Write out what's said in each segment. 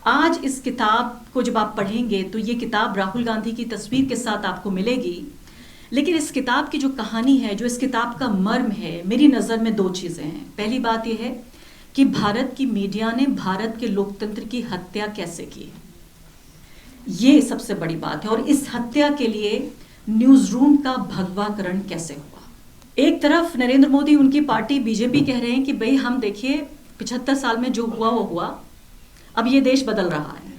आज इस किताब को जब आप पढ़ेंगे तो ये किताब राहुल गांधी की तस्वीर के साथ आपको मिलेगी, लेकिन इस किताब की जो कहानी है, जो इस किताब का मर्म है, मेरी नज़र में दो चीज़ें हैं। पहली बात यह है कि भारत की मीडिया ने भारत के लोकतंत्र की हत्या कैसे की, ये सबसे बड़ी बात है। और इस हत्या के लिए न्यूज़ रूम का भगवाकरण कैसे हुआ। एक तरफ नरेंद्र मोदी, उनकी पार्टी बीजेपी कह रहे हैं कि भाई हम देखिए 75 साल में जो हुआ वो हुआ, अब ये देश बदल रहा है,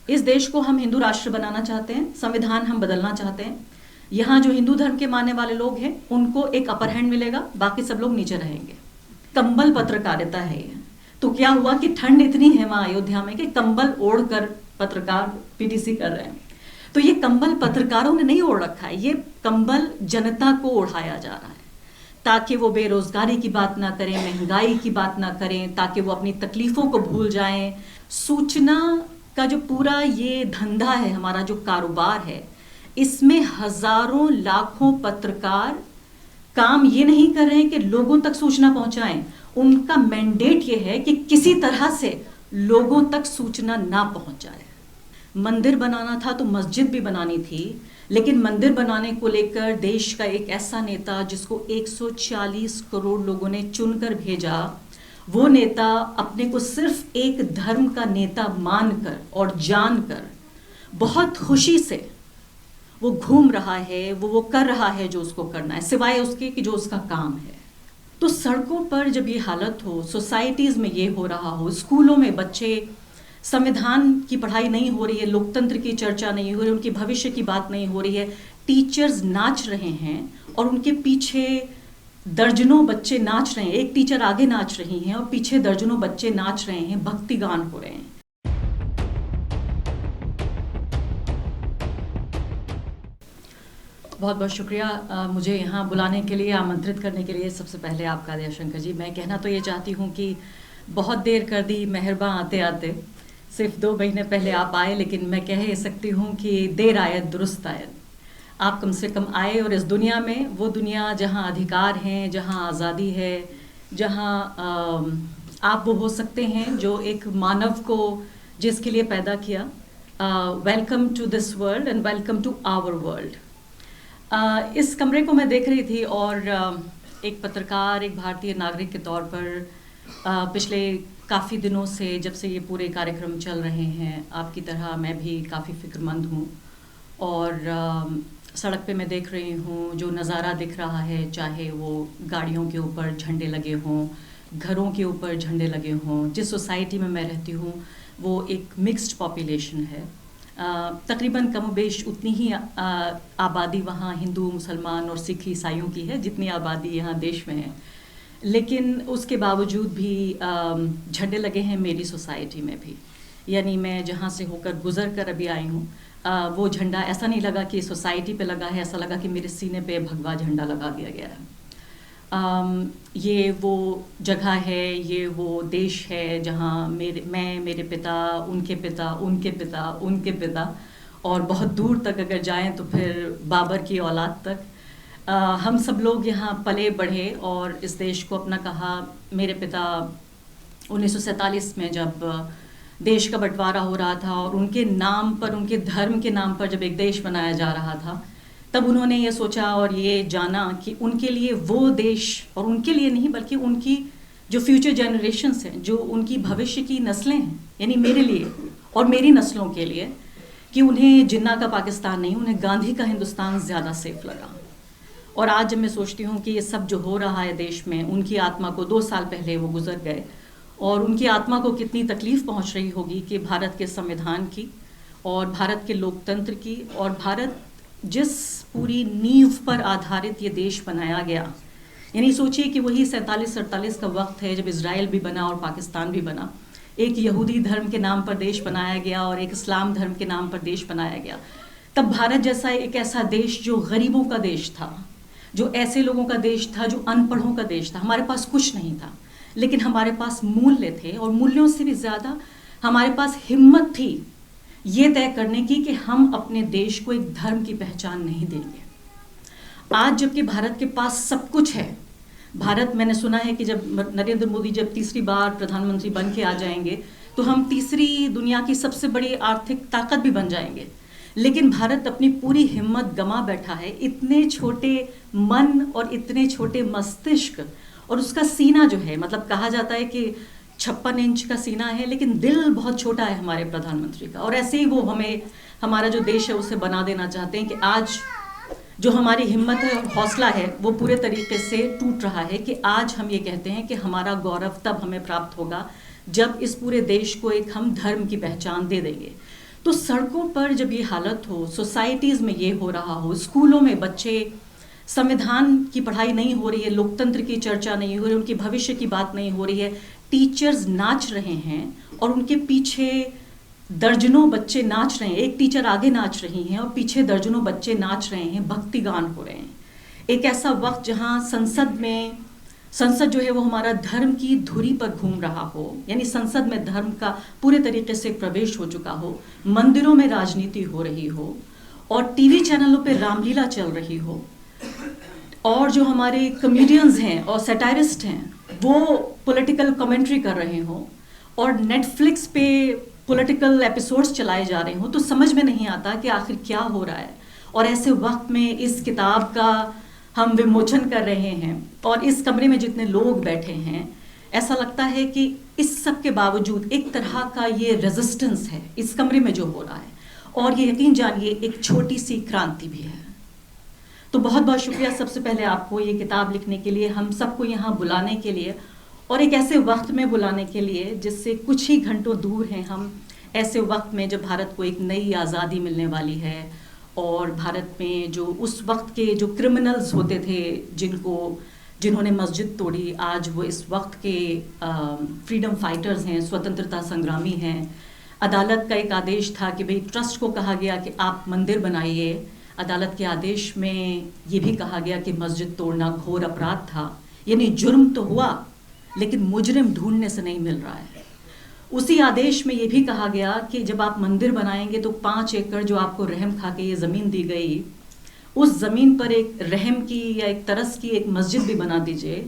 इस देश को हम हिंदू राष्ट्र बनाना चाहते हैं, संविधान हम बदलना चाहते हैं, यहाँ जो हिंदू धर्म के मानने वाले लोग हैं उनको एक अपर हैंड मिलेगा, बाकी सब लोग नीचे रहेंगे। कंबल पत्रकारिता है ये। तो क्या हुआ कि ठंड इतनी है वहां अयोध्या में कि कंबल ओढ़कर पत्रकार पीटीसी कर रहे हैं। तो ये कंबल पत्रकारों ने नहीं ओढ़ रखा है, ये कंबल जनता को ओढ़ाया जा रहा है ताकि वो बेरोजगारी की बात ना करें, महंगाई की बात ना करें, ताकि वो अपनी तकलीफों को भूल जाएं। सूचना का जो पूरा ये धंधा है, हमारा जो कारोबार है, इसमें हजारों लाखों पत्रकार काम ये नहीं कर रहे हैं कि लोगों तक सूचना पहुंचाएं। उनका मैंडेट ये है कि किसी तरह से लोगों तक सूचना ना पहुंच जाए। मंदिर बनाना था तो मस्जिद भी बनानी थी, लेकिन मंदिर बनाने को लेकर देश का एक ऐसा नेता जिसको 140 करोड़ लोगों ने चुनकर भेजा, वो नेता अपने को सिर्फ एक धर्म का नेता मानकर और जानकर बहुत खुशी से वो घूम रहा है, वो कर रहा है जो उसको करना है, सिवाय उसके कि जो उसका काम है। तो सड़कों पर जब ये हालत हो, सोसाइटीज़ में ये हो रहा हो, स्कूलों में बच्चे संविधान की पढ़ाई नहीं हो रही है, लोकतंत्र की चर्चा नहीं हो रही, उनकी भविष्य की बात नहीं हो रही है, टीचर्स नाच रहे हैं और उनके पीछे दर्जनों बच्चे नाच रहे हैं, एक टीचर आगे नाच रही हैं और पीछे दर्जनों बच्चे नाच रहे हैं, भक्ति गान हो रहे हैं। बहुत बहुत शुक्रिया मुझे यहाँ बुलाने के लिए, आमंत्रित करने के लिए। सबसे पहले आपका दयाशंकर जी, मैं कहना तो ये चाहती हूँ कि बहुत देर कर दी मेहरबान आते आते, सिर्फ 2 महीने पहले आप आए, लेकिन मैं कह ये सकती हूँ कि देर आयत दुरुस्त आयत। आप कम से कम आए और इस दुनिया में, वो दुनिया जहाँ अधिकार हैं, जहाँ आज़ादी है, जहाँ आप वो हो सकते हैं जो एक मानव को जिसके लिए पैदा किया। Welcome to this world and welcome to our world. इस कमरे को मैं देख रही थी और एक पत्रकार, एक भारतीय नागरिक के तौर पर पिछले काफ़ी दिनों से, जब से ये पूरे कार्यक्रम चल रहे हैं, आपकी तरह मैं भी काफ़ी फ़िक्रमंद हूँ। और सड़क पे मैं देख रही हूँ जो नज़ारा दिख रहा है, चाहे वो गाड़ियों के ऊपर झंडे लगे हों, घरों के ऊपर झंडे लगे हों। जिस सोसाइटी में मैं रहती हूँ वो एक मिक्स्ड पॉपुलेशन है, तकरीबन कमोबेश उतनी ही आबादी वहाँ हिंदू, मुसलमान और सिख ईसाइयों की है जितनी आबादी यहाँ देश में है। लेकिन उसके बावजूद भी झंडे लगे हैं मेरी सोसाइटी में भी। यानी मैं जहाँ से होकर गुजर कर अभी आई हूँ, वो झंडा ऐसा नहीं लगा कि सोसाइटी पे लगा है, ऐसा लगा कि मेरे सीने पे भगवा झंडा लगा दिया गया है। ये वो जगह है, ये वो देश है जहाँ मेरे पिता, उनके पिता, उनके पिता, उनके पिता, और बहुत दूर तक अगर जाएं तो फिर बाबर की औलाद तक, हम सब लोग यहाँ पले बढ़े और इस देश को अपना कहा। मेरे पिता 1947 में जब देश का बंटवारा हो रहा था और उनके नाम पर, उनके धर्म के नाम पर जब एक देश बनाया जा रहा था, तब उन्होंने ये सोचा और ये जाना कि उनके लिए वो देश, और उनके लिए नहीं बल्कि उनकी जो फ्यूचर जनरेशन्स हैं, जो उनकी भविष्य की नस्लें हैं, यानी मेरे लिए और मेरी नस्लों के लिए, कि उन्हें जिन्ना का पाकिस्तान नहीं, उन्हें गांधी का हिंदुस्तान ज़्यादा सेफ लगा। और आज जब मैं सोचती हूँ कि ये सब जो हो रहा है देश में, उनकी आत्मा को 2 साल पहले वो गुजर गए और उनकी आत्मा को कितनी तकलीफ़ पहुँच रही होगी कि भारत के संविधान की और भारत के लोकतंत्र की और भारत जिस पूरी नींव पर आधारित ये देश बनाया गया, यानी सोचिए कि वही 47-48 का वक्त है जब इज़राइल भी बना और पाकिस्तान भी बना। एक यहूदी धर्म के नाम पर देश बनाया गया और एक इस्लाम धर्म के नाम पर देश बनाया गया। तब भारत जैसा एक ऐसा देश जो गरीबों का देश था, जो ऐसे लोगों का देश था, जो अनपढ़ों का देश था। हमारे पास कुछ नहीं था, लेकिन हमारे पास मूल्य थे, और मूल्यों से भी ज़्यादा हमारे पास हिम्मत थी ये तय करने की कि हम अपने देश को एक धर्म की पहचान नहीं देंगे। आज जबकि भारत के पास सब कुछ है, भारत, मैंने सुना है कि जब नरेंद्र मोदी जब तीसरी बार प्रधानमंत्री बन के आ जाएंगे तो हम तीसरी दुनिया की सबसे बड़ी आर्थिक ताकत भी बन जाएंगे। लेकिन भारत अपनी पूरी हिम्मत गंवा बैठा है, इतने छोटे मन और इतने छोटे मस्तिष्क, और उसका सीना जो है, मतलब कहा जाता है कि 56 इंच का सीना है, लेकिन दिल बहुत छोटा है हमारे प्रधानमंत्री का। और ऐसे ही वो हमें, हमारा जो देश है उसे बना देना चाहते हैं कि आज जो हमारी हिम्मत है और हौसला है वो पूरे तरीके से टूट रहा है कि आज हम ये कहते हैं कि हमारा गौरव तब हमें प्राप्त होगा जब इस पूरे देश को एक हम धर्म की पहचान दे देंगे। तो सड़कों पर जब ये हालत हो, सोसाइटीज़ में ये हो रहा हो, स्कूलों में बच्चे, संविधान की पढ़ाई नहीं हो रही है, लोकतंत्र की चर्चा नहीं हो रही, उनके भविष्य की बात नहीं हो रही है, टीचर्स नाच रहे हैं और उनके पीछे दर्जनों बच्चे नाच रहे हैं, एक टीचर आगे नाच रही हैं और पीछे दर्जनों बच्चे नाच रहे हैं, भक्ति गान हो रहे हैं। एक ऐसा वक्त जहां संसद जो है वो हमारा धर्म की धुरी पर घूम रहा हो, यानी संसद में धर्म का पूरे तरीके से प्रवेश हो चुका हो, मंदिरों में राजनीति हो रही हो और टीवी चैनलों पे रामलीला चल रही हो, और जो हमारे कॉमेडियंस हैं और सैटारिस्ट हैं वो पॉलिटिकल कमेंट्री कर रहे हो और नेटफ्लिक्स पे पॉलिटिकल एपिसोड्स चलाए जा रहे हो, तो समझ में नहीं आता कि आखिर क्या हो रहा है। और ऐसे वक्त में इस किताब का हम विमोचन कर रहे हैं और इस कमरे में जितने लोग बैठे हैं, ऐसा लगता है कि इस सब के बावजूद एक तरह का ये रेजिस्टेंस है इस कमरे में जो हो रहा है, और ये यकीन जानिए एक छोटी सी क्रांति भी है। तो बहुत बहुत शुक्रिया सबसे पहले आपको ये किताब लिखने के लिए, हम सबको यहाँ बुलाने के लिए और एक ऐसे वक्त में बुलाने के लिए जिससे कुछ ही घंटों दूर हैं हम, ऐसे वक्त में जब भारत को एक नई आज़ादी मिलने वाली है और भारत में जो उस वक्त के जो क्रिमिनल्स होते थे जिन्होंने मस्जिद तोड़ी, आज वो इस वक्त के फ्रीडम फाइटर्स हैं, स्वतंत्रता संग्रामी हैं। अदालत का एक आदेश था कि भाई ट्रस्ट को कहा गया कि आप मंदिर बनाइए, अदालत के आदेश में ये भी कहा गया कि मस्जिद तोड़ना घोर अपराध था, यानी जुर्म तो हुआ लेकिन मुजरिम ढूंढने से नहीं मिल रहा है। उसी आदेश में ये भी कहा गया कि जब आप मंदिर बनाएंगे तो 5 एकड़ जो आपको रहम खा के ये ज़मीन दी गई, उस ज़मीन पर एक रहम की या एक तरस की एक मस्जिद भी बना दीजिए।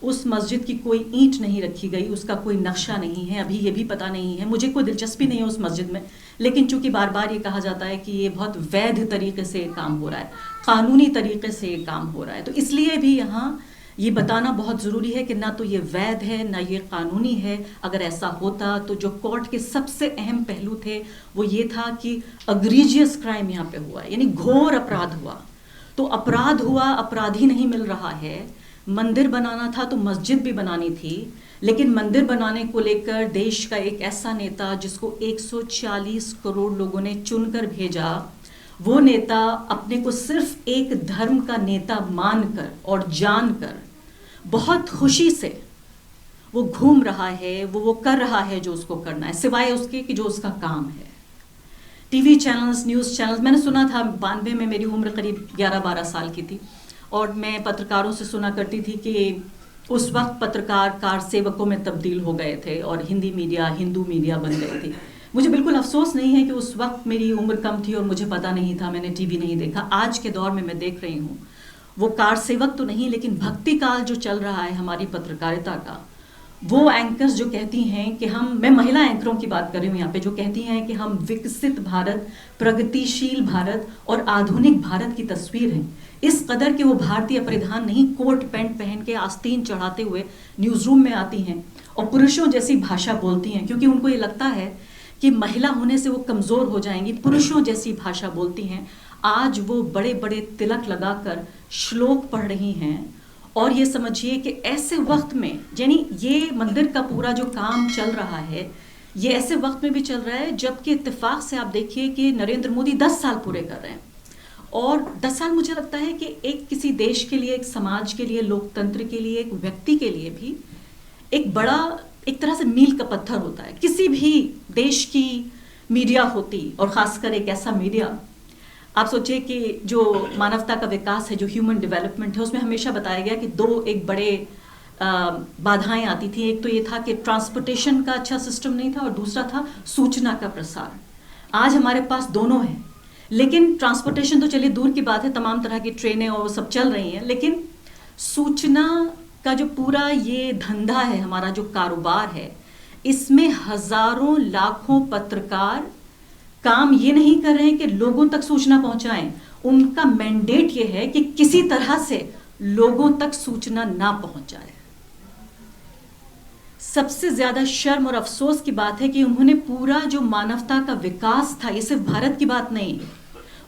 उस मस्जिद की कोई ईंट नहीं रखी गई, उसका कोई नक्शा नहीं है, अभी ये भी पता नहीं है, मुझे कोई दिलचस्पी नहीं है उस मस्जिद में, लेकिन चूंकि बार बार ये कहा जाता है कि ये बहुत वैध तरीके से काम हो रहा है, कानूनी तरीके से काम हो रहा है, तो इसलिए भी यहाँ ये बताना बहुत ज़रूरी है कि ना तो ये वैध है ना ये कानूनी है। अगर ऐसा होता तो जो कोर्ट के सबसे अहम पहलू थे वो ये था कि अग्रीजियस क्राइम यहाँ पे हुआ है, यानी घोर अपराध हुआ। तो अपराध हुआ, अपराधी नहीं मिल रहा है। मंदिर बनाना था तो मस्जिद भी बनानी थी, लेकिन मंदिर बनाने को लेकर देश का एक ऐसा नेता जिसको 140 करोड़ लोगों ने चुनकर भेजा, वो नेता अपने को सिर्फ एक धर्म का नेता मानकर और जानकर बहुत खुशी से वो घूम रहा है, वो कर रहा है जो उसको करना है, सिवाय उसके कि जो उसका काम है। टीवी चैनल्स, न्यूज़ चैनल्स, मैंने सुना था 92 में मेरी उम्र करीब 11-12 साल की थी और मैं पत्रकारों से सुना करती थी कि उस वक्त पत्रकार कार सेवकों में तब्दील हो गए थे और हिंदी मीडिया हिंदू मीडिया बन गई थी। मुझे बिल्कुल अफसोस नहीं है कि उस वक्त मेरी उम्र कम थी और मुझे पता नहीं था, मैंने टीवी नहीं देखा। आज के दौर में मैं देख रही हूँ वो कार सेवक तो नहीं, लेकिन भक्ति काल जो चल रहा है हमारी पत्रकारिता का, वो एंकर्स जो कहती हैं कि मैं महिला एंकरों की बात कर रही हूँ यहाँ पे, जो कहती हैं कि हम विकसित भारत, प्रगतिशील भारत और आधुनिक भारत की तस्वीर हैं, इस कदर कि वो भारतीय परिधान नहीं, कोट पैंट पहन के आस्तीन चढ़ाते हुए न्यूज़ रूम में आती हैं और पुरुषों जैसी भाषा बोलती हैं, क्योंकि उनको ये लगता है कि महिला होने से वो कमज़ोर हो जाएंगी, पुरुषों जैसी भाषा बोलती हैं। आज वो बड़े बड़े तिलक लगाकर श्लोक पढ़ रही हैं और ये समझिए कि ऐसे वक्त में, यानी ये मंदिर का पूरा जो काम चल रहा है ये ऐसे वक्त में भी चल रहा है जबकि इत्तेफाक से आप देखिए कि नरेंद्र मोदी 10 साल पूरे कर रहे हैं। और 10 साल मुझे लगता है कि एक किसी देश के लिए, एक समाज के लिए, लोकतंत्र के लिए, एक व्यक्ति के लिए भी एक बड़ा, एक तरह से मील का पत्थर होता है। किसी भी देश की मीडिया होती और ख़ासकर एक ऐसा मीडिया, आप सोचिए कि जो मानवता का विकास है, जो ह्यूमन डेवलपमेंट है, उसमें हमेशा बताया गया कि 2 एक बड़े बाधाएं आती थी। एक तो ये था कि ट्रांसपोर्टेशन का अच्छा सिस्टम नहीं था और दूसरा था सूचना का प्रसार। आज हमारे पास दोनों है, लेकिन ट्रांसपोर्टेशन तो चलिए दूर की बात है, तमाम तरह की ट्रेनें और वो सब चल रही हैं, लेकिन सूचना का जो पूरा ये धंधा है, हमारा जो कारोबार है, इसमें हजारों लाखों पत्रकार काम ये नहीं कर रहे हैं कि लोगों तक सूचना पहुंचाएं, उनका मैंडेट ये है कि किसी तरह से लोगों तक सूचना ना पहुंच जाए। सबसे ज्यादा शर्म और अफसोस की बात है कि उन्होंने पूरा जो मानवता का विकास था, ये सिर्फ भारत की बात नहीं,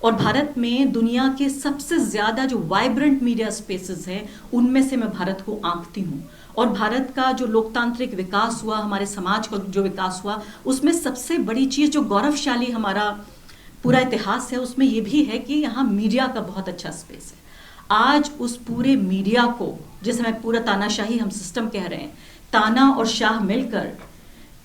और भारत में दुनिया के सबसे ज्यादा जो वाइब्रेंट मीडिया स्पेसेस हैं उनमें से मैं भारत को आंकती हूँ। और भारत का जो लोकतांत्रिक विकास हुआ, हमारे समाज का जो विकास हुआ, उसमें सबसे बड़ी चीज जो गौरवशाली हमारा पूरा इतिहास है उसमें ये भी है कि यहाँ मीडिया का बहुत अच्छा स्पेस है। आज उस पूरे मीडिया को, जिसे मैं पूरा तानाशाही हम सिस्टम कह रहे हैं, ताना और शाह मिलकर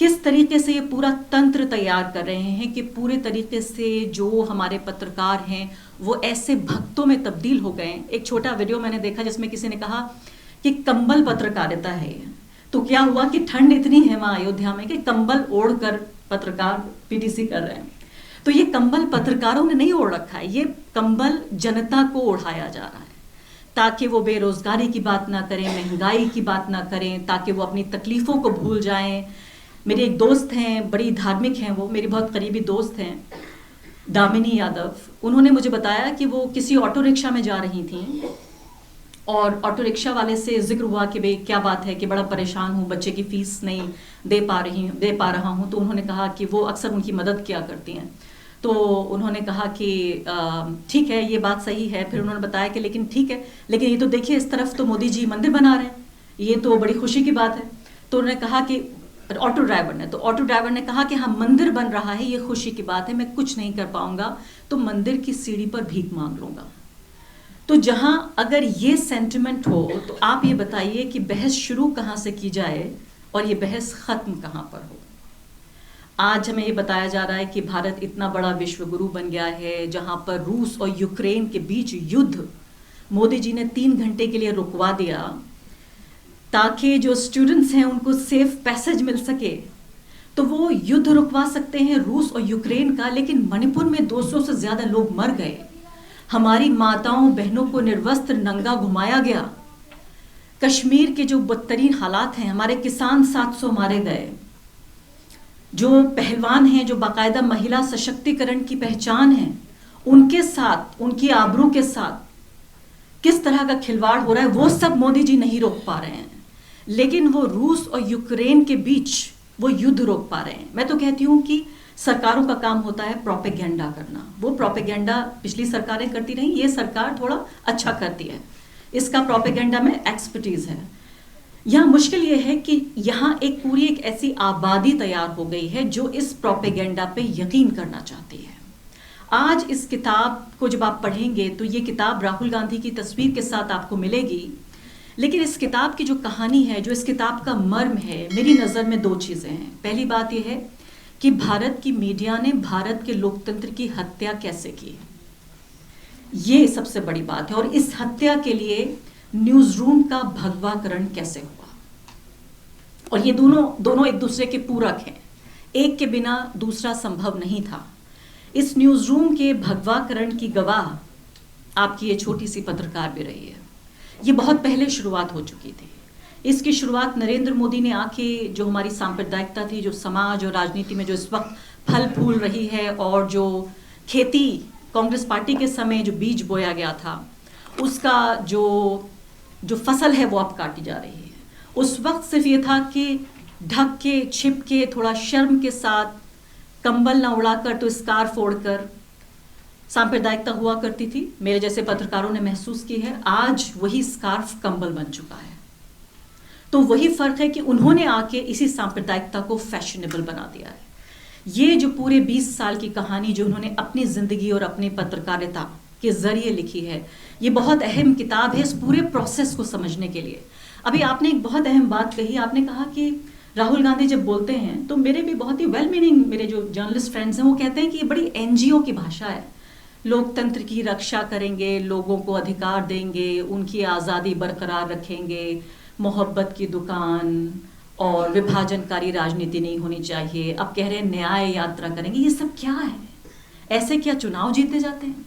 किस तरीके से ये पूरा तंत्र तैयार कर रहे हैं कि पूरे तरीके से जो हमारे पत्रकार हैं वो ऐसे भक्तों में तब्दील हो गए। एक छोटा वीडियो मैंने देखा जिसमें किसी ने कहा कि कंबल पत्रकारिता है। तो क्या हुआ कि ठंड इतनी है वहां अयोध्या में कि कंबल ओढ़कर पत्रकार पीटीसी कर रहे हैं। तो ये कंबल पत्रकारों ने नहीं ओढ़ रखा है, ये कंबल जनता को ओढ़ाया जा रहा है ताकि वो बेरोजगारी की बात ना करें, महंगाई की बात ना करें, ताकि वो अपनी तकलीफों को भूल जाएं। मेरे एक दोस्त हैं, बड़ी धार्मिक हैं, वो मेरी बहुत करीबी दोस्त हैं, दामिनी यादव। उन्होंने मुझे बताया कि वो किसी ऑटो रिक्शा में जा रही थी और ऑटो रिक्शा वाले से जिक्र हुआ कि भाई क्या बात है कि बड़ा परेशान हूँ, बच्चे की फीस नहीं दे पा रहा हूँ। तो उन्होंने कहा कि वो अक्सर उनकी मदद किया करती हैं। तो उन्होंने कहा कि ठीक है, ये बात सही है। फिर उन्होंने बताया कि लेकिन ठीक है, लेकिन ये तो देखिए इस तरफ तो मोदी जी मंदिर बना रहे हैं, ये तो बड़ी खुशी की बात है। तो उन्होंने कहा कि ऑटो ड्राइवर ने कहा कि हाँ मंदिर बन रहा है, ये खुशी की बात है, मैं कुछ नहीं कर पाऊंगा तो मंदिर की सीढ़ी पर भीख मांग लूंगा। तो जहां अगर ये सेंटिमेंट हो तो आप ये बताइए कि बहस शुरू कहां से की जाए और ये बहस खत्म कहां पर हो। आज हमें ये बताया जा रहा है कि भारत इतना बड़ा विश्व गुरु बन गया है, जहां पर रूस और यूक्रेन के बीच युद्ध मोदी जी ने 3 घंटे के लिए रुकवा दिया ताकि जो स्टूडेंट्स हैं उनको सेफ पैसेज मिल सके। तो वो युद्ध रुकवा सकते हैं रूस और यूक्रेन का, लेकिन मणिपुर में 200 से ज्यादा लोग मर गए, हमारी माताओं बहनों को निर्वस्त्र नंगा घुमाया गया, कश्मीर के जो बदतरीन हालात हैं, हमारे किसान 700 मारे गए, जो पहलवान हैं, जो बाकायदा महिला सशक्तिकरण की पहचान है, उनके साथ, उनकी आबरू के साथ किस तरह का खिलवाड़ हो रहा है, वो सब मोदी जी नहीं रोक पा रहे हैं, लेकिन वो रूस और यूक्रेन के बीच वो युद्ध रोक पा रहे हैं। मैं तो कहती हूँ कि सरकारों का काम होता है प्रोपेगेंडा करना, वो प्रोपेगेंडा पिछली सरकारें करती रही, ये सरकार थोड़ा अच्छा करती है, इसका प्रोपेगेंडा में एक्सपर्टीज है। यहाँ मुश्किल ये है कि यहाँ एक ऐसी आबादी तैयार हो गई है जो इस प्रोपेगेंडा पे यकीन करना चाहती है। आज इस किताब को जब आप पढ़ेंगे तो ये किताब राहुल गांधी की तस्वीर के साथ आपको मिलेगी, लेकिन इस किताब की जो कहानी है, जो इस किताब का मर्म है, मेरी नज़र में 2 चीज़ें हैं। पहली बात यह है कि भारत की मीडिया ने भारत के लोकतंत्र की हत्या कैसे की, ये सबसे बड़ी बात है। और इस हत्या के लिए न्यूज़ रूम का भगवाकरण कैसे हुआ, और ये दोनों एक दूसरे के पूरक हैं, एक के बिना दूसरा संभव नहीं था। इस न्यूज़ रूम के भगवाकरण की गवाह आपकी ये छोटी सी पत्रकार भी रही है। ये बहुत पहले शुरुआत हो चुकी थी। इसकी शुरुआत नरेंद्र मोदी ने आके, जो हमारी सांप्रदायिकता थी, जो समाज और राजनीति में जो इस वक्त फल फूल रही है, और जो खेती कांग्रेस पार्टी के समय जो बीज बोया गया था उसका जो फसल है वो अब काटी जा रही है। उस वक्त सिर्फ ये था कि ढक के, छिप के, थोड़ा शर्म के साथ, कंबल ना उड़ाकर तो स्कार्फ ओढ़कर सांप्रदायिकता हुआ करती थी। मेरे जैसे पत्रकारों ने महसूस की है आज वही स्कार्फ कंबल बन चुका है। तो वही फर्क है कि उन्होंने आके इसी सांप्रदायिकता को फैशनेबल बना दिया है। ये जो पूरे 20 साल की कहानी जो उन्होंने अपनी जिंदगी और अपनी पत्रकारिता के जरिए लिखी है, ये बहुत अहम किताब है इस पूरे प्रोसेस को समझने के लिए। अभी आपने एक बहुत अहम बात कही, आपने कहा कि राहुल गांधी जब बोलते हैं तो मेरे भी बहुत ही वेल मीनिंग मेरे जो जर्नलिस्ट फ्रेंड्स हैं वो कहते हैं कि ये बड़ी एनजीओ की भाषा है, लोकतंत्र की रक्षा करेंगे, लोगों को अधिकार देंगे, उनकी आज़ादी बरकरार रखेंगे, मोहब्बत की दुकान और विभाजनकारी राजनीति नहीं होनी चाहिए। अब कह रहे हैं न्याय यात्रा करेंगे। ये सब क्या है? ऐसे क्या चुनाव जीते जाते हैं?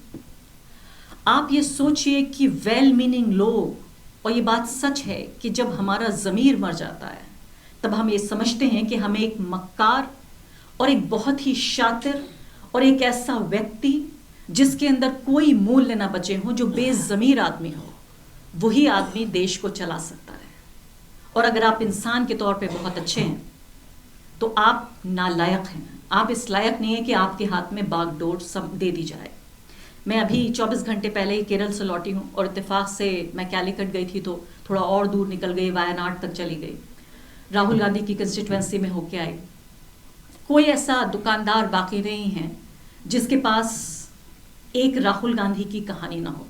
आप ये सोचिए कि वेल मीनिंग लोग, और ये बात सच है कि जब हमारा ज़मीर मर जाता है, तब हम ये समझते हैं कि हमें एक मक्कार और एक बहुत ही शातिर और एक ऐसा व्यक्ति जिसके अंदर कोई मूल्य ना बचे हों, जो बेज़मीर आदमी हो, वही आदमी देश को चला सकता है। और अगर आप इंसान के तौर पे बहुत अच्छे हैं तो आप नालायक हैं, आप इस लायक नहीं है कि आपके हाथ में बागडोर दे दी जाए। मैं अभी 24 घंटे पहले ही केरल से लौटी हूँ और इत्तेफाक से मैं कैलीकट गई थी तो थोड़ा और दूर निकल गई, वायनाड तक चली गई, राहुल गांधी की कंस्टिट्यूएंसी में होके आई। कोई ऐसा दुकानदार बाकी नहीं है जिसके पास एक राहुल गांधी की कहानी ना हो,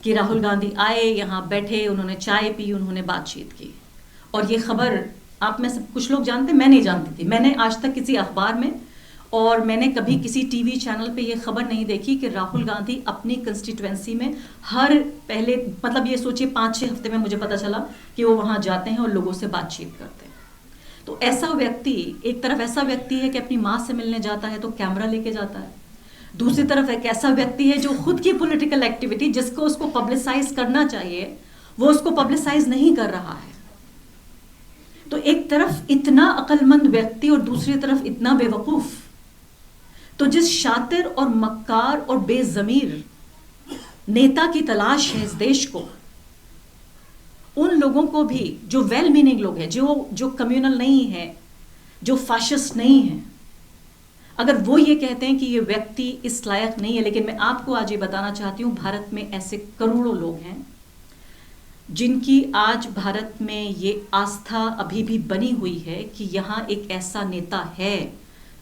कि राहुल गांधी आए, यहाँ बैठे, उन्होंने चाय पी, उन्होंने बातचीत की। और ये खबर आप में से कुछ लोग जानते, मैं नहीं जानती थी। मैंने आज तक किसी अखबार में और मैंने कभी किसी टीवी चैनल पे ये खबर नहीं देखी कि राहुल गांधी अपनी कंस्टिट्यूएंसी में हर पहले, मतलब ये सोचिए 5-6 हफ्ते में मुझे पता चला कि वो वहाँ जाते हैं और लोगों से बातचीत करते हैं। तो ऐसा व्यक्ति, एक तरफ ऐसा व्यक्ति है कि अपनी माँ से मिलने जाता है तो कैमरा लेके जाता है, दूसरी तरफ एक ऐसा व्यक्ति है जो खुद की पॉलिटिकल एक्टिविटी जिसको उसको पब्लिसाइज करना चाहिए वो उसको पब्लिसाइज नहीं कर रहा है। तो एक तरफ इतना अक्लमंद व्यक्ति और दूसरी तरफ इतना बेवकूफ। तो जिस शातिर और मक्कार और बेजमीर नेता की तलाश है इस देश को, उन लोगों को भी जो वेल मीनिंग लोग हैं, जो कम्युनल नहीं है, जो फाशिस्ट नहीं है, अगर वो ये कहते हैं कि ये व्यक्ति इस लायक नहीं है, लेकिन मैं आपको आज ये बताना चाहती हूँ भारत में ऐसे करोड़ों लोग हैं जिनकी आज भारत में ये आस्था अभी भी बनी हुई है कि यहाँ एक ऐसा नेता है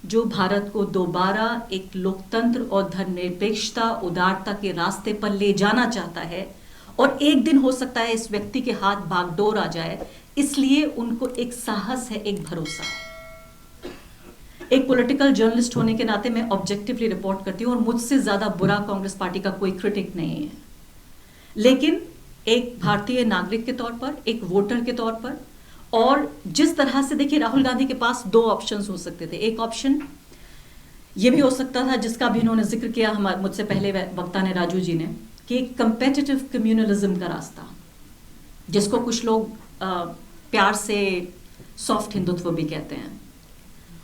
जो भारत को दोबारा एक लोकतंत्र और धर्मनिरपेक्षता, उदारता के रास्ते पर ले जाना चाहता है। और एक दिन हो सकता है इस व्यक्ति के हाथ बागडोर आ जाए, इसलिए उनको एक साहस है, एक भरोसा है। एक पॉलिटिकल जर्नलिस्ट होने के नाते मैं ऑब्जेक्टिवली रिपोर्ट करती हूँ और मुझसे ज्यादा बुरा कांग्रेस पार्टी का कोई क्रिटिक नहीं है, लेकिन एक भारतीय नागरिक के तौर पर, एक वोटर के तौर पर, और जिस तरह से देखिए राहुल गांधी के पास 2 ऑप्शंस हो सकते थे। एक ऑप्शन ये भी हो सकता था जिसका भी इन्होंने जिक्र किया हमारे मुझसे पहले वक्ता ने, राजू जी ने, कि एक कंपेटिटिव कम्युनलिज्म का रास्ता, जिसको कुछ लोग प्यार से सॉफ्ट हिंदुत्व भी कहते हैं,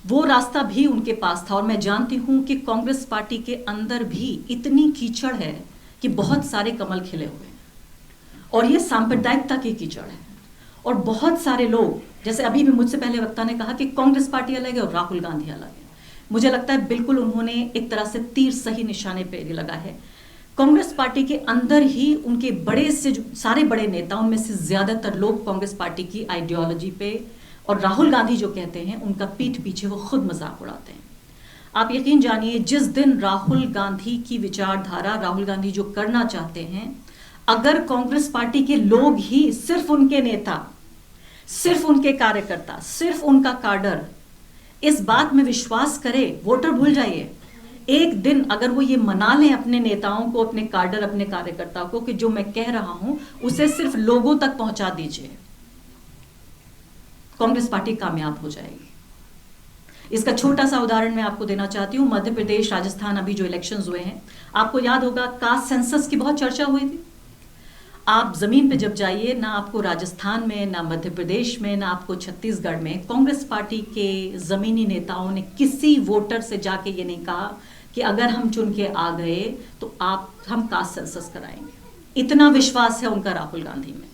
वो रास्ता भी उनके पास था। और मैं जानती हूं कि कांग्रेस पार्टी के अंदर भी इतनी कीचड़ है कि बहुत सारे कमल खिले हुए हैं और ये सांप्रदायिकता की कीचड़ है। और बहुत सारे लोग, जैसे अभी भी मुझसे पहले वक्ता ने कहा कि कांग्रेस पार्टी अलग है और राहुल गांधी अलग है, मुझे लगता है बिल्कुल उन्होंने एक तरह से तीर सही निशाने पे लगा है। कांग्रेस पार्टी के अंदर ही उनके बड़े से जो सारे बड़े नेता, उनमें से ज्यादातर लोग कांग्रेस पार्टी की आइडियोलॉजी पे और राहुल गांधी जो कहते हैं उनका पीठ पीछे वो खुद मजाक उड़ाते हैं। आप यकीन जानिए, जिस दिन राहुल गांधी की विचारधारा, राहुल गांधी जो करना चाहते हैं, अगर कांग्रेस पार्टी के लोग ही, सिर्फ उनके नेता, सिर्फ उनके कार्यकर्ता, सिर्फ उनका काडर इस बात में विश्वास करे, वोटर भूल जाइए, एक दिन अगर वो ये मना लें अपने नेताओं को, अपने काडर, अपने कार्यकर्ता को कि जो मैं कह रहा हूं उसे सिर्फ लोगों तक पहुंचा दीजिए, कांग्रेस पार्टी कामयाब हो जाएगी। इसका छोटा सा उदाहरण मैं आपको देना चाहती हूं। मध्य प्रदेश, राजस्थान, अभी जो इलेक्शंस हुए हैं, आपको याद होगा कास्ट सेंसस की बहुत चर्चा हुई थी। आप जमीन पे जब जाइए, ना आपको राजस्थान में, ना मध्य प्रदेश में, ना आपको छत्तीसगढ़ में कांग्रेस पार्टी के जमीनी नेताओं ने किसी वोटर से जाके ये नहीं कहा कि अगर हम चुन के आ गए तो हम कास्ट सेंसस कराएंगे। इतना विश्वास है उनका राहुल गांधी में।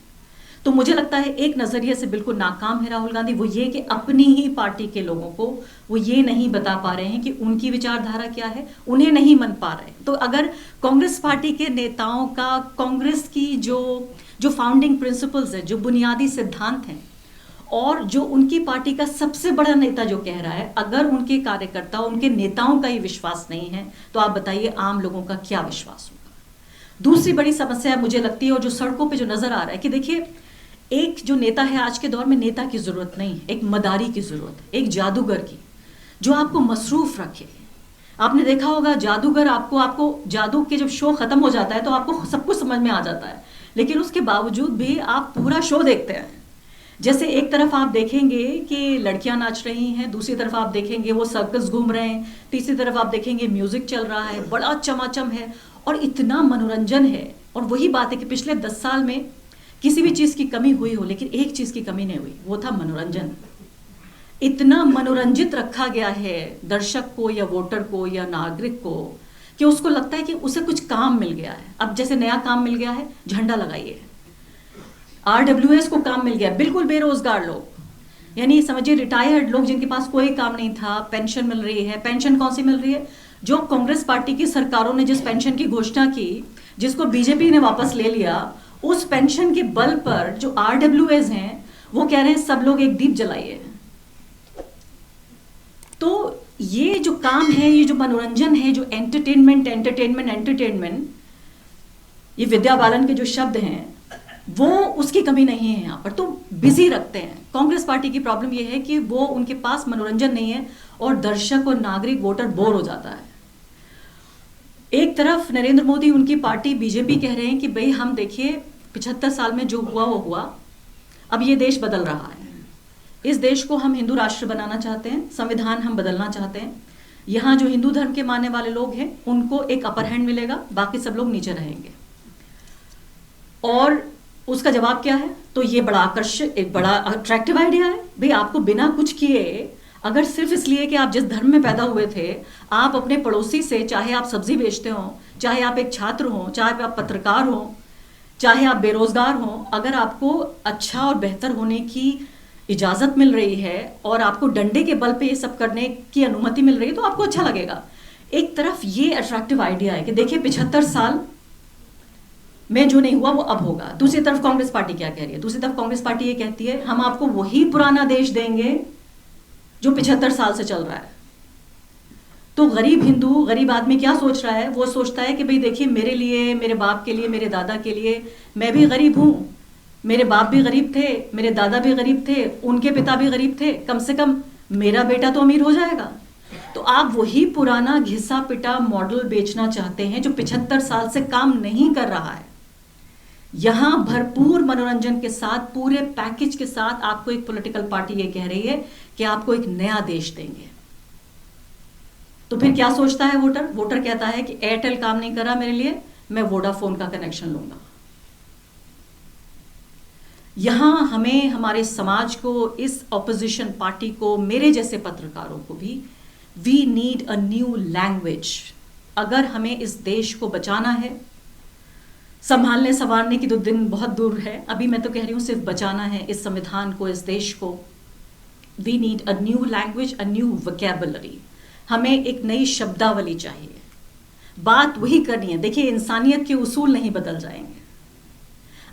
तो मुझे लगता है एक नजरिए से बिल्कुल नाकाम है राहुल गांधी। वो ये कि अपनी ही पार्टी के लोगों को वो ये नहीं बता पा रहे हैं कि उनकी विचारधारा क्या है, उन्हें नहीं मन पा रहे। तो अगर कांग्रेस पार्टी के नेताओं का, कांग्रेस की जो फाउंडिंग प्रिंसिपल्स है, जो बुनियादी सिद्धांत हैं, और जो उनकी पार्टी का सबसे बड़ा नेता जो कह रहा है, अगर उनके कार्यकर्ता, उनके नेताओं का ही विश्वास नहीं है, तो आप बताइए आम लोगों का क्या विश्वास होगा। दूसरी बड़ी समस्या मुझे लगती है, और जो सड़कों पे जो नजर आ रहा है, कि देखिए एक जो नेता है, आज के दौर में नेता की जरूरत नहीं है, एक मदारी की जरूरत है, एक जादूगर की, जो आपको मसरूफ रखे। आपने देखा होगा जादूगर, आपको जादू के जब शो खत्म हो जाता है तो आपको सब कुछ समझ में आ जाता है, लेकिन उसके बावजूद भी आप पूरा शो देखते हैं। जैसे एक तरफ आप देखेंगे कि लड़कियां नाच रही हैं, दूसरी तरफ आप देखेंगे वो सर्कस घूम रहे हैं, तीसरी तरफ आप देखेंगे म्यूजिक चल रहा है, बड़ा चमाचम है और इतना मनोरंजन है। और वही बात है कि पिछले 10 साल में किसी भी चीज़ की कमी हुई हो, लेकिन एक चीज़ की कमी नहीं हुई, वो था मनोरंजन। इतना मनोरंजित रखा गया है दर्शक को या वोटर को या नागरिक को कि उसको लगता है कि उसे कुछ काम मिल गया है। अब जैसे नया काम मिल गया है, झंडा लगाइए। RWS को काम मिल गया, बिल्कुल बेरोजगार लोग, यानी समझिए रिटायर्ड लोग जिनके पास कोई काम नहीं था, पेंशन मिल रही है। पेंशन कौन सी मिल रही है? जो कांग्रेस पार्टी की सरकारों ने जिस पेंशन की घोषणा की, जिसको बीजेपी ने वापस ले लिया, उस पेंशन के बल पर जो RWS हैं वो कह रहे हैं सब लोग एक दीप जलाइए। तो ये जो काम है, ये जो मनोरंजन है, जो एंटरटेनमेंट, ये विद्या बालन के जो शब्द हैं वो उसकी कमी नहीं है यहाँ पर। तो बिजी रखते हैं। कांग्रेस पार्टी की प्रॉब्लम ये है कि वो उनके पास मनोरंजन नहीं है और दर्शक और नागरिक वोटर बोर हो जाता है। एक तरफ नरेंद्र मोदी, उनकी पार्टी बीजेपी कह रहे हैं कि भाई हम देखिए 75 साल में जो हुआ वो हुआ, अब ये देश बदल रहा है, इस देश को हम हिंदू राष्ट्र बनाना चाहते हैं, संविधान हम बदलना चाहते हैं, यहाँ जो हिंदू धर्म के मानने वाले लोग हैं उनको एक अपर हैंड मिलेगा, बाकी सब लोग नीचे रहेंगे। और उसका जवाब क्या है? तो ये बड़ा आकर्षक, एक बड़ा अट्रैक्टिव आइडिया है। भाई आपको बिना कुछ किए, अगर सिर्फ इसलिए कि आप जिस धर्म में पैदा हुए थे, आप अपने पड़ोसी से, चाहे आप सब्जी बेचते हो, चाहे आप एक छात्र हो, चाहे आप पत्रकार हो, चाहे आप बेरोजगार हो, अगर आपको अच्छा और बेहतर होने की इजाजत मिल रही है और आपको डंडे के बल पे ये सब करने की अनुमति मिल रही है तो आपको अच्छा लगेगा। एक तरफ ये अट्रैक्टिव आइडिया है कि देखिए 75 साल में जो नहीं हुआ वो अब होगा। दूसरी तरफ कांग्रेस पार्टी क्या कह रही है? दूसरी तरफ कांग्रेस पार्टी ये कहती है हम आपको वही पुराना देश देंगे जो 75 साल से चल रहा है। तो गरीब हिंदू, गरीब आदमी क्या सोच रहा है? वो सोचता है कि भाई देखिए मेरे लिए, मेरे बाप के लिए, मेरे दादा के लिए, मैं भी गरीब हूं, मेरे बाप भी गरीब थे, मेरे दादा भी गरीब थे, उनके पिता भी गरीब थे, कम से कम मेरा बेटा तो अमीर हो जाएगा। तो आप वही पुराना घिसा पिटा मॉडल बेचना चाहते हैं जो 75 साल से काम नहीं कर रहा है। यहां भरपूर मनोरंजन के साथ, पूरे पैकेज के साथ आपको एक पॉलिटिकल पार्टी ये कह रही है कि आपको एक नया देश देंगे। तो फिर क्या सोचता है वोटर? वोटर कहता है कि एयरटेल काम नहीं कर रहा मेरे लिए, मैं वोडाफोन का कनेक्शन लूंगा। यहां हमें, हमारे समाज को, इस ऑपोजिशन पार्टी को, मेरे जैसे पत्रकारों को भी, we need a new language. अगर हमें इस देश को बचाना है, संभालने संवारने की तो दिन बहुत दूर है, अभी मैं तो कह रही हूं सिर्फ बचाना है इस संविधान को, इस देश को, we need a new language, a new vocabulary. हमें एक नई शब्दावली चाहिए। बात वही करनी है। देखिए इंसानियत के उसूल नहीं बदल जाएंगे।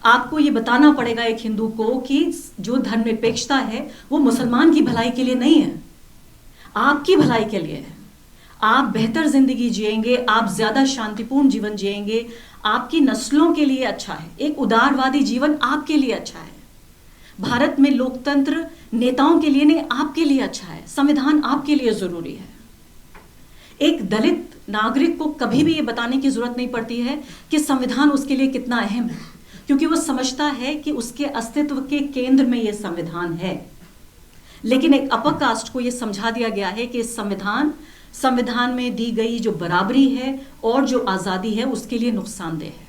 आपको ये बताना पड़ेगा एक हिंदू को कि जो धर्मनिरपेक्षता है वो मुसलमान की भलाई के लिए नहीं है, आपकी भलाई के लिए है। आप बेहतर जिंदगी जिएंगे, आप ज्यादा शांतिपूर्ण जीवन जिएंगे, आपकी नस्लों के लिए अच्छा है। एक उदारवादी जीवन आपके लिए अच्छा है। भारत में लोकतंत्र नेताओं के लिए नहीं, आपके लिए अच्छा है। संविधान आपके लिए जरूरी है। एक दलित नागरिक को कभी भी ये बताने की जरूरत नहीं पड़ती है कि संविधान उसके लिए कितना अहम है, क्योंकि वो समझता है कि उसके अस्तित्व के केंद्र में ये संविधान है। लेकिन एक अपर कास्ट को ये समझा दिया गया है कि इस संविधान में दी गई जो बराबरी है और जो आज़ादी है उसके लिए नुकसानदेह है।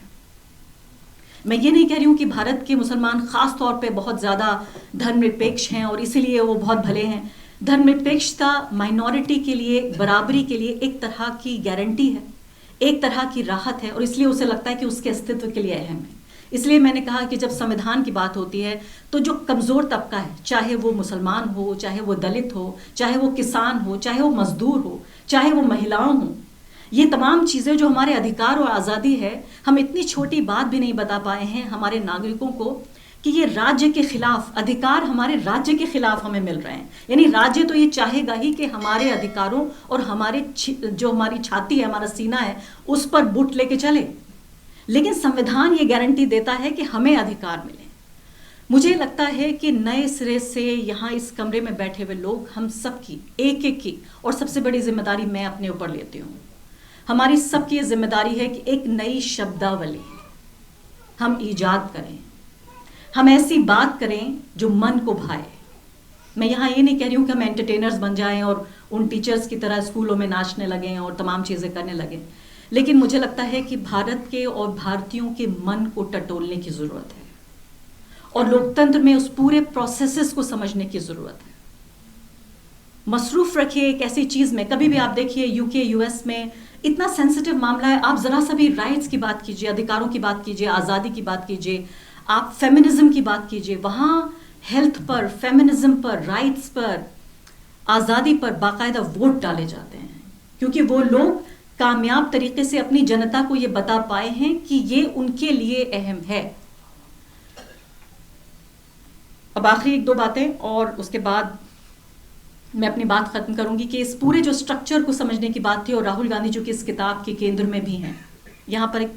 मैं ये नहीं कह रही हूँ कि भारत के मुसलमान खास तौर पे बहुत ज़्यादा धर्मनिरपेक्ष हैं और इसीलिए वो बहुत भले हैं। धर्मनिरपेक्षता माइनॉरिटी के लिए, बराबरी के लिए एक तरह की गारंटी है, एक तरह की राहत है, और इसलिए उसे लगता है कि उसके अस्तित्व के लिए अहम है। इसलिए मैंने कहा कि जब संविधान की बात होती है तो जो कमज़ोर तबका है, चाहे वो मुसलमान हो, चाहे वो दलित हो, चाहे वो किसान हो, चाहे वो मजदूर हो, चाहे वो महिलाओं हो, ये तमाम चीज़ें जो हमारे अधिकार और आज़ादी है, हम इतनी छोटी बात भी नहीं बता पाए हैं हमारे नागरिकों को कि ये राज्य के खिलाफ अधिकार, हमारे राज्य के खिलाफ हमें मिल रहे हैं। यानी राज्य तो ये चाहेगा ही कि हमारे अधिकारों और हमारे जो हमारी छाती है, हमारा सीना है, उस पर बुट लेके चले, लेकिन संविधान ये गारंटी देता है कि हमें अधिकार मिले। मुझे लगता है कि नए सिरे से यहाँ इस कमरे में बैठे हुए लोग, हम सबकी एक एक की, और सबसे बड़ी जिम्मेदारी मैं अपने ऊपर लेती हूँ, हमारी सबकी ये जिम्मेदारी है कि एक नई शब्दावली हम ईजाद करें, हम ऐसी बात करें जो मन को भाए। मैं यहाँ ये नहीं कह रही हूँ कि हम एंटरटेनर्स बन जाएं और उन टीचर्स की तरह स्कूलों में नाचने लगें और तमाम चीज़ें करने लगें, लेकिन मुझे लगता है कि भारत के और भारतीयों के मन को टटोलने की ज़रूरत है। और लोकतंत्र में उस पूरे प्रोसेसेस को समझने की जरूरत है। मसरूफ रखिए एक ऐसी चीज में, कभी भी आप देखिए यूके यूएस में इतना सेंसिटिव मामला है, आप जरा सा भी राइट्स की बात कीजिए, अधिकारों की बात कीजिए, आजादी की बात कीजिए, आप फेमिनिज्म की बात कीजिए, वहां हेल्थ पर, फेमिनिज्म पर, राइट्स पर, आजादी पर बाकायदा वोट डाले जाते हैं, क्योंकि वो लोग कामयाब तरीके से अपनी जनता को ये बता पाए हैं कि ये उनके लिए अहम है। अब आखिरी एक दो बातें और उसके बाद मैं अपनी बात खत्म करूंगी कि इस पूरे जो स्ट्रक्चर को समझने की बात थी, और राहुल गांधी जो कि इस किताब के केंद्र में भी हैं, यहां पर एक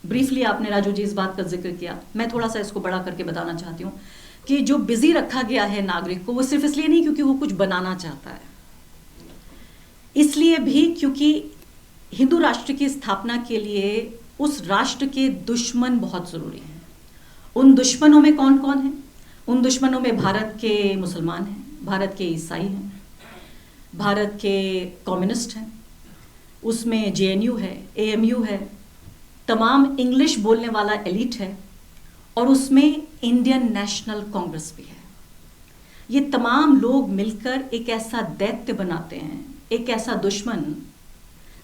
ब्रीफली आपने राजू जी इस बात का जिक्र किया, मैं थोड़ा सा इसको बड़ा करके बताना चाहती हूँ कि जो बिजी रखा गया है नागरिक को, वो सिर्फ इसलिए नहीं क्योंकि वो कुछ बनाना चाहता है, इसलिए भी क्योंकि हिंदू राष्ट्र की स्थापना के लिए उस राष्ट्र के दुश्मन बहुत जरूरी हैं। उन दुश्मनों में कौन कौन है? उन दुश्मनों में भारत के मुसलमान हैं, भारत के ईसाई हैं, भारत के कम्युनिस्ट हैं, उसमें जेएनयू है, एएमयू है, तमाम इंग्लिश बोलने वाला एलिट है, और उसमें इंडियन नेशनल कांग्रेस भी है। ये तमाम लोग मिलकर एक ऐसा दैत्य बनाते हैं, एक ऐसा दुश्मन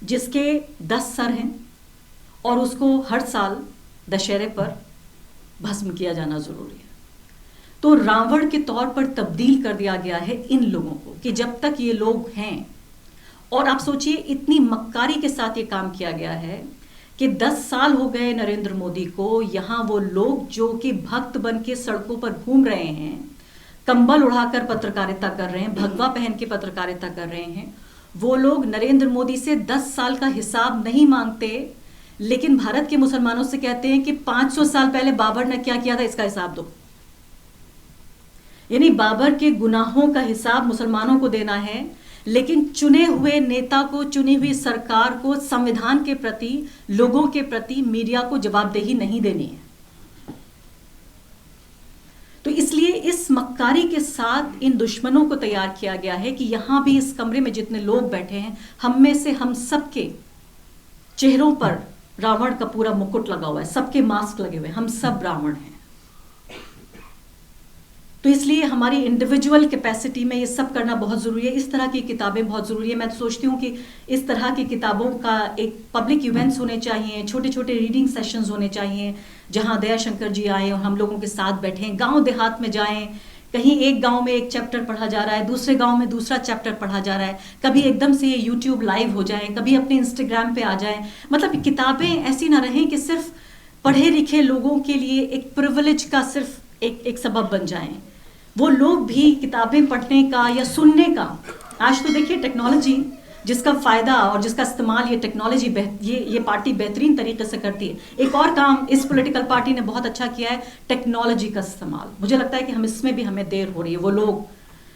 जिसके 10 सर हैं और उसको हर साल दशहरे पर भस्म किया जाना जरूरी है। तो रावण के तौर पर तब्दील कर दिया गया है इन लोगों को कि जब तक ये लोग हैं, और आप सोचिए इतनी मक्कारी के साथ ये काम किया गया है कि 10 साल हो गए नरेंद्र मोदी को, यहाँ वो लोग जो कि भक्त बन के सड़कों पर घूम रहे हैं, कंबल उड़ाकर पत्रकारिता कर रहे हैं, भगवा पहन के पत्रकारिता कर रहे हैं, वो लोग नरेंद्र मोदी से 10 साल का हिसाब नहीं मांगते, लेकिन भारत के मुसलमानों से कहते हैं कि 500 साल पहले बाबर ने क्या किया था इसका हिसाब दो। यानी बाबर के गुनाहों का हिसाब मुसलमानों को देना है, लेकिन चुने हुए नेता को, चुनी हुई सरकार को, संविधान के प्रति, लोगों के प्रति, मीडिया को जवाबदेही नहीं देनी है। तो इसलिए इस मक्कारी के साथ इन दुश्मनों को तैयार किया गया है कि यहां भी इस कमरे में जितने लोग बैठे हैं, हम में से हम सबके चेहरों पर रावण का पूरा मुकुट लगा हुआ है, सबके मास्क लगे हुए हैं, हम सब रावण हैं। तो इसलिए हमारी इंडिविजुअल कैपेसिटी में ये सब करना बहुत ज़रूरी है। इस तरह की किताबें बहुत ज़रूरी है। मैं तो सोचती हूँ कि इस तरह की किताबों का एक पब्लिक इवेंट्स होने चाहिए, छोटे छोटे रीडिंग सेशंस होने चाहिए, जहाँ दयाशंकर जी आए और हम लोगों के साथ बैठें, गांव देहात में जाएं, कहीं एक गांव में एक चैप्टर पढ़ा जा रहा है, दूसरे गांव में दूसरा चैप्टर पढ़ा जा रहा है, कभी एकदम से ये यूट्यूब लाइव हो जाए, कभी अपने इंस्टाग्राम पे आ जाए। मतलब किताबें ऐसी ना रहें कि सिर्फ पढ़े लिखे लोगों के लिए एक प्रिविलेज का सिर्फ एक सबब बन जाएं। वो लोग भी किताबें पढ़ने का या सुनने का, आज तो देखिए टेक्नोलॉजी जिसका फ़ायदा और जिसका इस्तेमाल ये टेक्नोलॉजी ये पार्टी बेहतरीन तरीके से करती है। एक और काम इस पॉलिटिकल पार्टी ने बहुत अच्छा किया है, टेक्नोलॉजी का इस्तेमाल। मुझे लगता है कि हम इसमें भी हमें देर हो रही है। वो लोग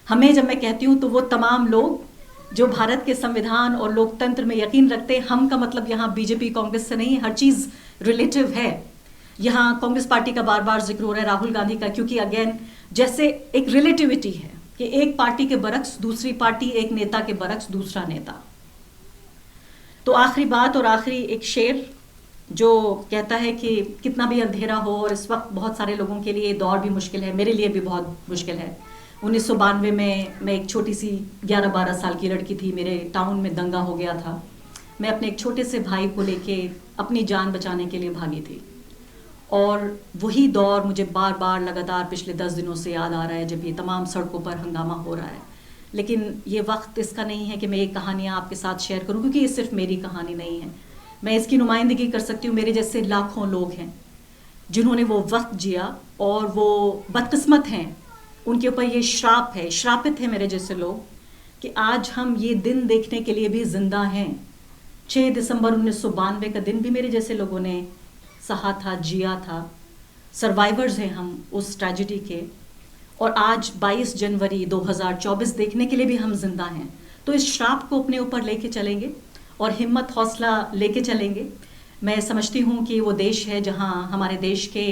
हमें, जब मैं कहती हूँ तो वो तमाम लोग जो भारत के संविधान और लोकतंत्र में यकीन रखते हैं, हम का मतलब यहाँ बीजेपी कांग्रेस से नहीं है, हर चीज़ रिलेटिव है। यहाँ कांग्रेस पार्टी का बार बार जिक्र हो रहा है, राहुल गांधी का, क्योंकि अगेन जैसे एक रिलेटिविटी है कि एक पार्टी के बरक्स दूसरी पार्टी, एक नेता के बरक्स दूसरा नेता। तो आखिरी बात और आखिरी एक शेर जो कहता है कि कितना भी अंधेरा हो, और इस वक्त बहुत सारे लोगों के लिए दौर भी मुश्किल है, मेरे लिए भी बहुत मुश्किल है। 1992 में मैं एक छोटी सी 11-12 साल की लड़की थी, मेरे टाउन में दंगा हो गया था। मैं अपने एक छोटे से भाई को लेके अपनी जान बचाने के लिए भागी थी, और वही दौर मुझे बार बार लगातार पिछले 10 दिनों से याद आ रहा है, जब ये तमाम सड़कों पर हंगामा हो रहा है। लेकिन ये वक्त इसका नहीं है कि मैं ये कहानियाँ आपके साथ शेयर करूँ, क्योंकि ये सिर्फ मेरी कहानी नहीं है। मैं इसकी नुमाइंदगी कर सकती हूँ, मेरे जैसे लाखों लोग हैं जिन्होंने वो वक्त जिया और वो बदकिस्मत हैं, उनके ऊपर ये श्राप है, श्रापित है मेरे जैसे लोग, कि आज हम ये दिन देखने के लिए भी जिंदा हैं। 6 दिसंबर 1992 का दिन भी मेरे जैसे लोगों ने सहा था, जिया था। सर्वाइवर्स हैं हम उस ट्रेजेडी के, और आज 22 जनवरी 2024 देखने के लिए भी हम जिंदा हैं। तो इस श्राप को अपने ऊपर लेके चलेंगे और हिम्मत हौसला लेके चलेंगे। मैं समझती हूँ कि वो देश है जहाँ हमारे देश के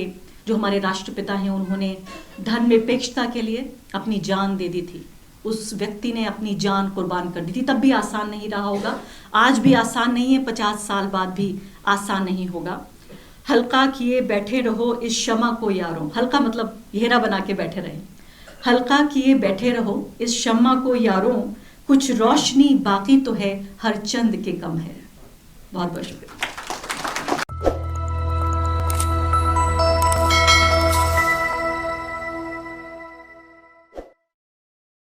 जो हमारे राष्ट्रपिता हैं, उन्होंने धर्मनिरपेक्षता के लिए अपनी जान दे दी थी। उस व्यक्ति ने अपनी जान कुर्बान कर दी थी। तब भी आसान नहीं रहा होगा, आज भी आसान नहीं है, 50 साल बाद भी आसान नहीं होगा। हल्का किए बैठे रहो इस शमा को यारों, हल्का मतलब घेरा बना के बैठे रहे, हल्का किए बैठे रहो इस शम्मा को यारों, कुछ रोशनी बाकी तो है हर चंद के कम है। बहुत बहुत शुक्रिया।